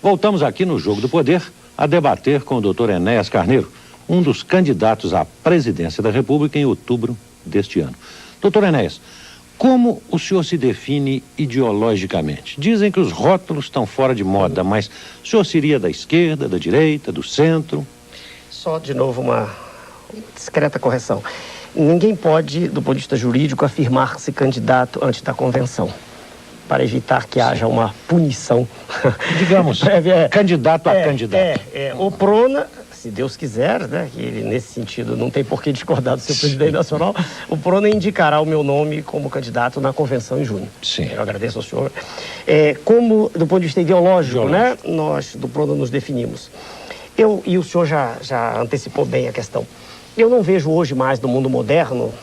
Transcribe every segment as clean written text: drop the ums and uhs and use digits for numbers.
Voltamos aqui no Jogo do Poder a debater com o Dr. Enéas Carneiro, um dos candidatos à presidência da República em outubro deste ano. Dr. Enéas, como o senhor se define ideologicamente? Dizem que os rótulos estão fora de moda, mas o senhor seria da esquerda, da direita, do centro? Só, de novo, uma discreta correção. Ninguém pode, do ponto de vista jurídico, afirmar-se candidato antes da convenção, para evitar que haja uma punição. Digamos, candidato a candidato. O Prona, se Deus quiser, né, que ele, nesse sentido, não tem por que discordar do seu presidente nacional, o Prona indicará o meu nome como candidato na convenção em junho. Sim. Eu agradeço ao senhor. Como, do ponto de vista ideológico, né, nós, do Prona, nos definimos. E o senhor já antecipou bem a questão. Eu não vejo hoje mais, no mundo moderno,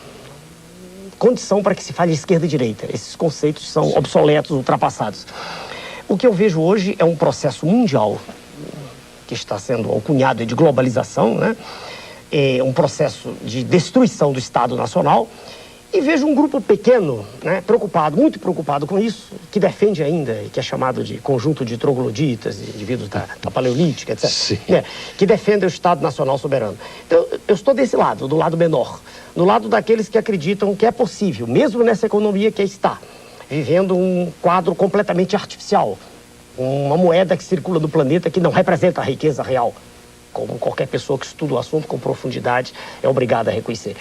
condição para que se fale esquerda e direita. Esses conceitos são obsoletos, ultrapassados. O que eu vejo hoje é um processo mundial que está sendo alcunhado de globalização, né? É um processo de destruição do Estado Nacional. E vejo um grupo pequeno, né, muito preocupado com isso, que defende ainda, que é chamado de conjunto de trogloditas, de indivíduos da paleolítica, etc., né, que defende o Estado Nacional soberano. Então, eu estou desse lado, do lado menor, do lado daqueles que acreditam que é possível, mesmo nessa economia que está, vivendo um quadro completamente artificial, uma moeda que circula no planeta que não representa a riqueza real, como qualquer pessoa que estuda o assunto com profundidade é obrigada a reconhecer.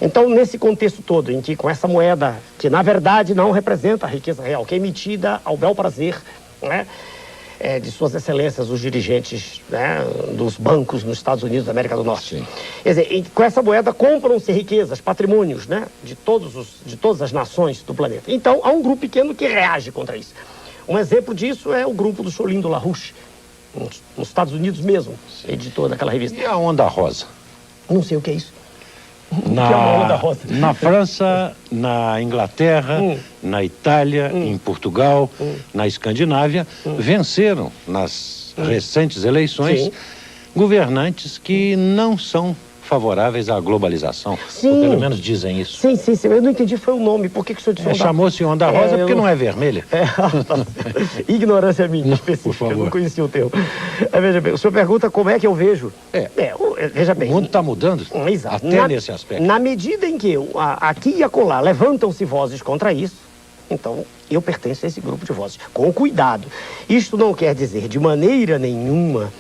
Então, nesse contexto todo, em que com essa moeda, que na verdade não representa a riqueza real, que é emitida ao bel prazer, né, de suas excelências, os dirigentes, né, dos bancos nos Estados Unidos da América do Norte. Sim. Quer dizer, com essa moeda compram-se riquezas, patrimônios, né, de todas as nações do planeta. Então, há um grupo pequeno que reage contra isso. Um exemplo disso é o grupo do Cholindo LaRouche, nos Estados Unidos mesmo, editor daquela revista. E a Onda Rosa? Não sei o que é isso. Na França, na Inglaterra, na Itália, em Portugal, na Escandinávia, venceram nas recentes eleições governantes que não são favoráveis à globalização. Ou pelo menos dizem isso. Sim. Eu não entendi, foi o nome. Por que o senhor disse chamou-se Onda Rosa porque não é vermelha. Ignorância minha, específica. Eu não conhecia o termo. Veja bem, o senhor pergunta como é que eu vejo. Veja bem. O mundo está mudando. Exato. Até nesse aspecto. Na medida em que aqui e acolá levantam-se vozes contra isso, então eu pertenço a esse grupo de vozes. Com cuidado. Isto não quer dizer de maneira nenhuma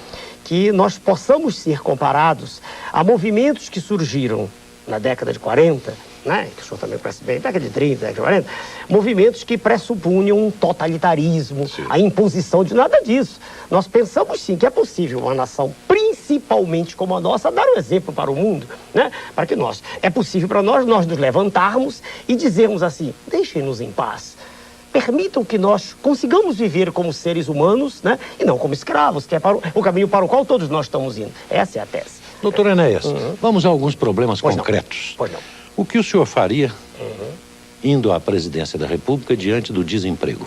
que nós possamos ser comparados a movimentos que surgiram na década de 40, né, que o senhor também conhece bem, década de 30, década de 40, movimentos que pressupunham um totalitarismo, a imposição de nada disso. Nós pensamos sim que é possível uma nação, principalmente como a nossa, dar um exemplo para o mundo, né, para que é possível para nós nos levantarmos e dizermos assim, deixem-nos em paz. Permitam que nós consigamos viver como seres humanos, né? E não como escravos, que é o caminho para o qual todos nós estamos indo. Essa é a tese. Doutor Enéas, vamos a alguns problemas concretos. Pois não. O que o senhor faria indo à presidência da República diante do desemprego?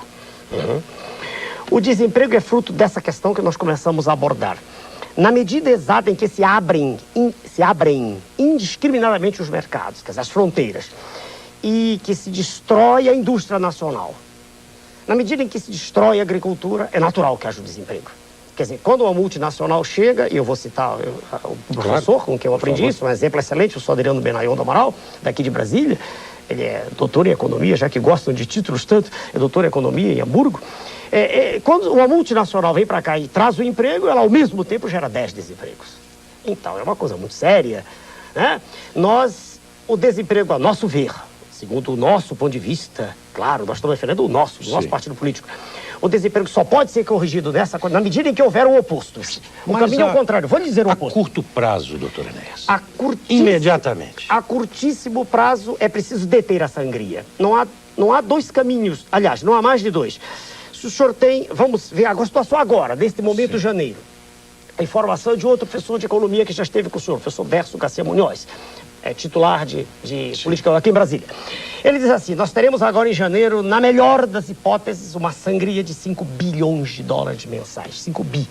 O desemprego é fruto dessa questão que nós começamos a abordar. Na medida exata em que se abrem indiscriminadamente os mercados, quer dizer, as fronteiras, e que se destrói a indústria nacional. Na medida em que se destrói a agricultura, é natural que haja o desemprego. Quer dizer, quando uma multinacional chega, e eu vou citar o professor com quem eu aprendi isso, um exemplo excelente, o senhor Adriano Benayon do Amaral, daqui de Brasília, ele é doutor em economia, já que gostam de títulos tanto, é doutor em economia em Hamburgo. Quando uma multinacional vem para cá e traz o emprego, ela ao mesmo tempo gera 10 desempregos. Então, é uma coisa muito séria, né? O desemprego, a nosso ver, segundo o nosso ponto de vista, claro, nós estamos defendendo o nosso partido político. O desemprego só pode ser corrigido nessa coisa na medida em que houver o oposto. O caminho é o contrário. Vou lhe dizer o oposto. A curto prazo, doutor Enéas. Imediatamente. A curtíssimo prazo é preciso deter a sangria. Não há dois caminhos. Aliás, não há mais de dois. Se o senhor tem... Vamos ver a situação agora, neste momento, janeiro. A informação de outro professor de economia que já esteve com o senhor, o professor Berço Garcia Munhoz. Titular de política aqui em Brasília. Ele diz assim, nós teremos agora em janeiro, na melhor das hipóteses, uma sangria de 5 bilhões de dólares mensais. 5 bi.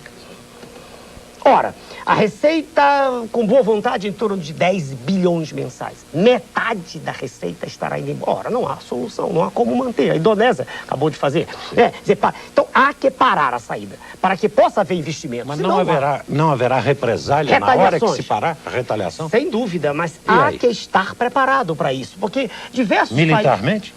Ora, a receita, com boa vontade, em torno de 10 bilhões mensais. Metade da receita estará indo embora. Ora, não há solução, não há como manter. A Indonésia acabou de fazer. Então, há que parar a saída, para que possa haver investimento. Mas não haverá represália na hora que se parar a retaliação? Sem dúvida, mas há que estar preparado para isso, porque diversos militarmente?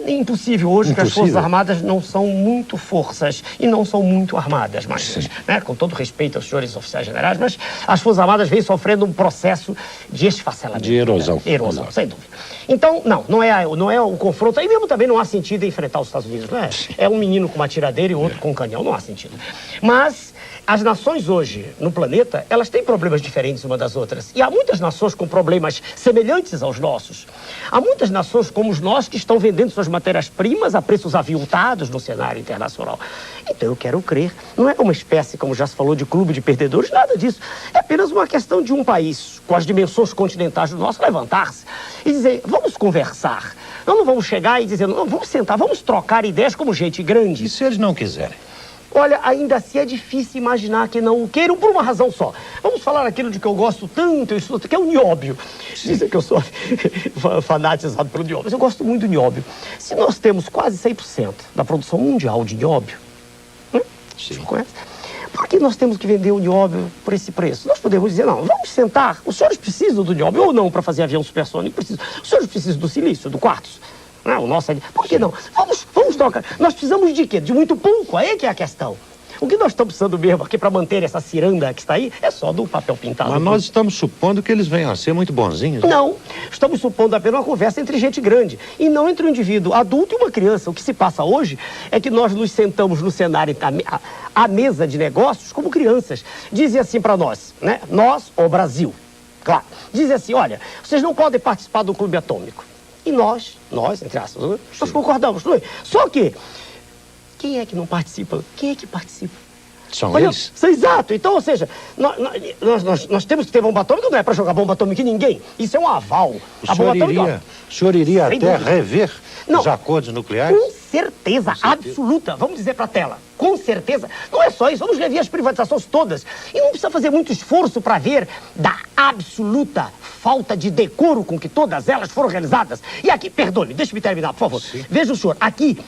Impossível hoje, porque as Forças Armadas não são muito forças e não são muito armadas, mas, né, com todo respeito aos senhores oficiais generais, mas as Forças Armadas vêm sofrendo um processo de esfacelamento. De erosão. Erosão, sem dúvida. Então, não é o confronto. Aí mesmo também não há sentido em enfrentar os Estados Unidos, né? É um menino com uma tiradeira e outro com um canhão, não há sentido. Mas as nações hoje no planeta, elas têm problemas diferentes uma das outras. E há muitas nações com problemas semelhantes aos nossos. Há muitas nações como os nossos que estão vendendo suas matérias-primas a preços aviltados no cenário internacional. Então eu quero crer, não é uma espécie, como já se falou, de clube de perdedores, nada disso. É apenas uma questão de um país, com as dimensões continentais do nosso, levantar-se e dizer, vamos conversar. Nós não vamos chegar e dizer, não, vamos sentar, vamos trocar ideias como gente grande. E se eles não quiserem? Olha, ainda assim é difícil imaginar que não o queiram por uma razão só. Vamos falar aquilo de que eu gosto tanto, que é o nióbio. Dizem que eu sou fanatizado pelo nióbio, mas eu gosto muito do nióbio. Se nós temos quase 100% da produção mundial de nióbio, você conhece? Por que nós temos que vender o nióbio por esse preço? Nós podemos dizer, não, vamos sentar. Os senhores precisam do nióbio ou não para fazer avião supersônico? Precisam. Os senhores precisam do silício, do quartzo? Não, o nosso é... Por que não? Vamos trocar. Nós precisamos de quê? De muito pouco. Aí que é a questão. O que nós estamos precisando mesmo aqui para manter essa ciranda que está aí é só do papel pintado. Mas nós estamos supondo que eles venham a ser muito bonzinhos. Né? Não. Estamos supondo apenas uma conversa entre gente grande e não entre um indivíduo adulto e uma criança. O que se passa hoje é que nós nos sentamos no cenário, à mesa de negócios, como crianças. Dizem assim para nós, né? Nós, o Brasil, claro. Dizem assim, olha, vocês não podem participar do clube atômico. E nós, entre aspas, nós concordamos. Não é? Só que, quem é que não participa? Quem é que participa? São eles? Exato. Então, ou seja, nós temos que ter bomba atômica, não é para jogar bomba atômica em ninguém. Isso é um aval. O senhor iria até rever os acordos nucleares? Com certeza absoluta. Vamos dizer para a tela. Com certeza. Não é só isso. Vamos rever as privatizações todas. E não precisa fazer muito esforço para ver da absoluta falta de decoro com que todas elas foram realizadas. E aqui, perdoe-me, deixe-me terminar, por favor. Sim. Veja o senhor, aqui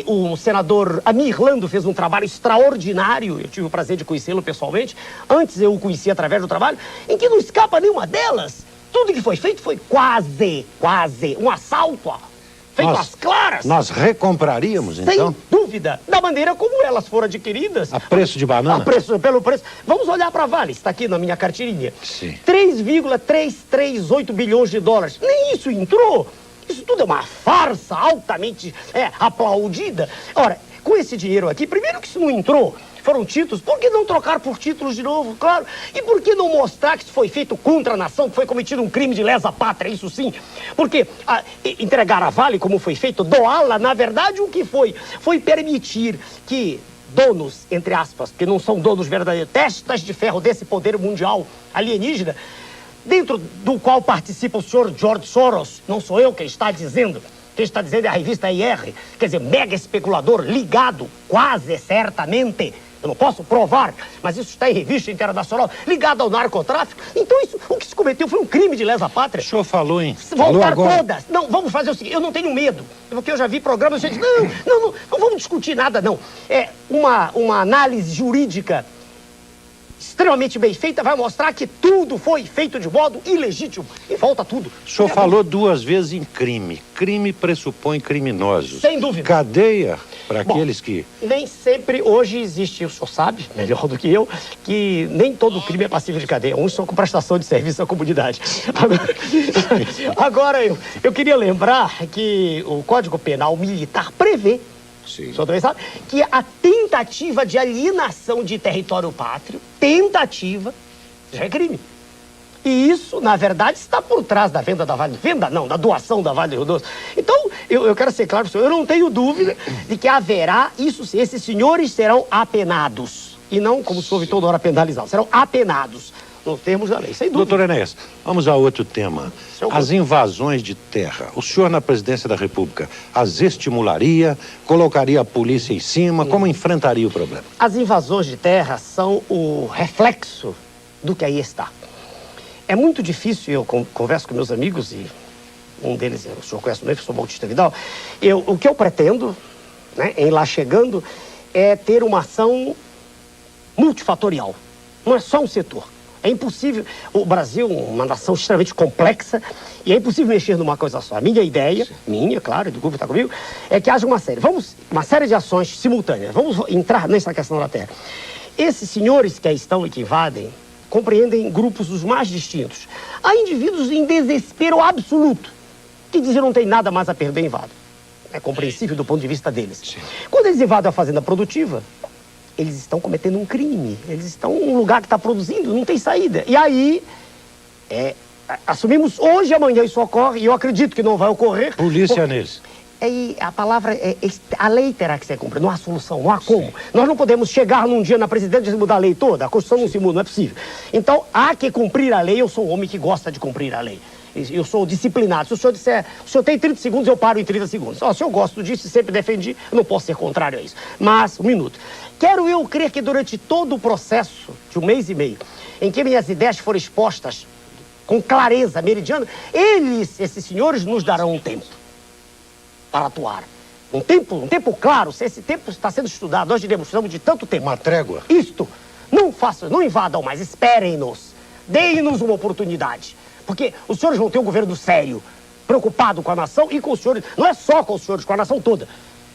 o senador Amir Lando fez um trabalho extraordinário, eu tive o prazer de conhecê-lo pessoalmente, antes eu o conheci através do trabalho, em que não escapa nenhuma delas. Tudo que foi feito foi quase um assalto, feito às claras. Nós recompraríamos, então? Sem dúvida, da maneira como elas foram adquiridas. A preço de banana? Pelo preço. Vamos olhar para a Vale, está aqui na minha carteirinha. Sim. 3,338 bilhões de dólares. Nem isso entrou. Isso tudo é uma farsa altamente aplaudida. Ora, com esse dinheiro aqui, primeiro que isso não entrou, foram títulos, por que não trocar por títulos de novo, claro? E por que não mostrar que isso foi feito contra a nação, que foi cometido um crime de lesa pátria, isso sim? Porque entregar a Vale, como foi feito, doá-la, na verdade, o que foi? Foi permitir que donos, entre aspas, que não são donos verdadeiros, testas de ferro desse poder mundial alienígena, dentro do qual participa o senhor George Soros, não sou eu quem está dizendo. Quem está dizendo é a revista IR, quer dizer, mega especulador ligado, quase certamente, eu não posso provar, mas isso está em revista internacional, ligado ao narcotráfico. Então isso, o que se cometeu foi um crime de lesa pátria. O senhor falou em... Voltar todas. Não, vamos fazer o seguinte, eu não tenho medo, porque eu já vi programas, eu disse, não vamos discutir nada, não. É uma análise jurídica extremamente bem feita, vai mostrar que tudo foi feito de modo ilegítimo. E volta tudo. O senhor falou duas vezes em crime. Crime pressupõe criminosos. Sem dúvida. Cadeia para aqueles que... Nem sempre hoje existe, o senhor sabe, melhor do que eu, que nem todo crime é passível de cadeia. Uns são com prestação de serviço à comunidade. Agora eu queria lembrar que o Código Penal Militar prevê, sim, o senhor também sabe, que a tentativa de alienação de território pátrio, tentativa, já é crime. E isso, na verdade, está por trás da venda da Vale. Venda não, da doação da Vale Rio Doce. Então, eu quero ser claro, senhor, eu não tenho dúvida de que haverá isso, esses senhores serão apenados. E não, como o senhor ouve toda hora, penalizados. Serão apenados. nos termos da lei, sem dúvida. Doutor Enéas, vamos a outro tema. As invasões de terra. O senhor, na presidência da República, as estimularia, colocaria a polícia em cima? Como enfrentaria o problema? As invasões de terra são o reflexo do que aí está. É muito difícil, eu converso com meus amigos, e um deles, o senhor conhece o professor Bautista Vidal, o que eu pretendo, né, em lá chegando, é ter uma ação multifatorial. Não é só um setor. É impossível. O Brasil é uma nação extremamente complexa e é impossível mexer numa coisa só. A minha ideia, claro, do grupo está comigo, é que haja uma série de ações simultâneas. Vamos entrar nessa questão da terra. Esses senhores que aí estão e que invadem compreendem grupos dos mais distintos. Há indivíduos em desespero absoluto que dizem que não tem nada mais a perder e invadem. É compreensível do ponto de vista deles. Sim. Quando eles invadem a fazenda produtiva, eles estão cometendo um crime. Eles estão em um lugar que está produzindo, não tem saída. E aí, assumimos hoje e amanhã isso ocorre, e eu acredito que não vai ocorrer. Polícia neles. A palavra a lei terá que ser cumprida, não há solução, não há como. Sim. Nós não podemos chegar num dia na presidência e mudar a lei toda, a Constituição não se muda, não é possível. Então, há que cumprir a lei, eu sou um homem que gosta de cumprir a lei. Eu sou disciplinado. Se o senhor disser, o senhor tem 30 segundos, eu paro em 30 segundos. Se eu gosto disso e sempre defendi, eu não posso ser contrário a isso. Mas, um minuto. Quero eu crer que durante todo o processo de 1 mês e meio, em que minhas ideias foram expostas com clareza meridiana, esses senhores, nos darão um tempo para atuar. Um tempo claro. Se esse tempo está sendo estudado, nós diremos, precisamos de tanto tempo. Uma trégua. Isto. Não invadam mais, esperem-nos. Deem-nos uma oportunidade. Porque os senhores vão ter um governo sério, preocupado com a nação e com os senhores. Não é só com os senhores, com a nação toda.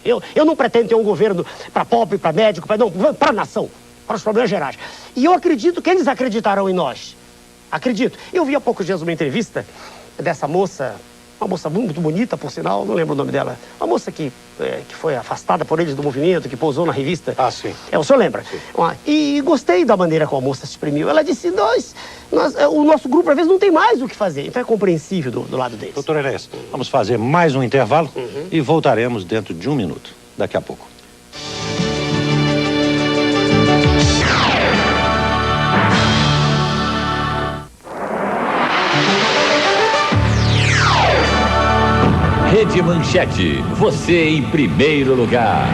Eu não pretendo ter um governo para pobre, para médico, para a nação, para os problemas gerais. E eu acredito que eles acreditarão em nós. Acredito. Eu vi há poucos dias uma entrevista dessa moça, uma moça muito bonita, por sinal, não lembro o nome dela. Uma moça que foi afastada por eles do movimento, que pousou na revista. Ah, sim. O senhor lembra? Sim. E gostei da maneira como a moça se exprimiu. Ela disse, o nosso grupo, às vezes, não tem mais o que fazer. Então é compreensível do lado deles. Doutor Enéas, vamos fazer mais um intervalo e voltaremos dentro de 1 minuto, daqui a pouco. Rede Manchete, você em primeiro lugar.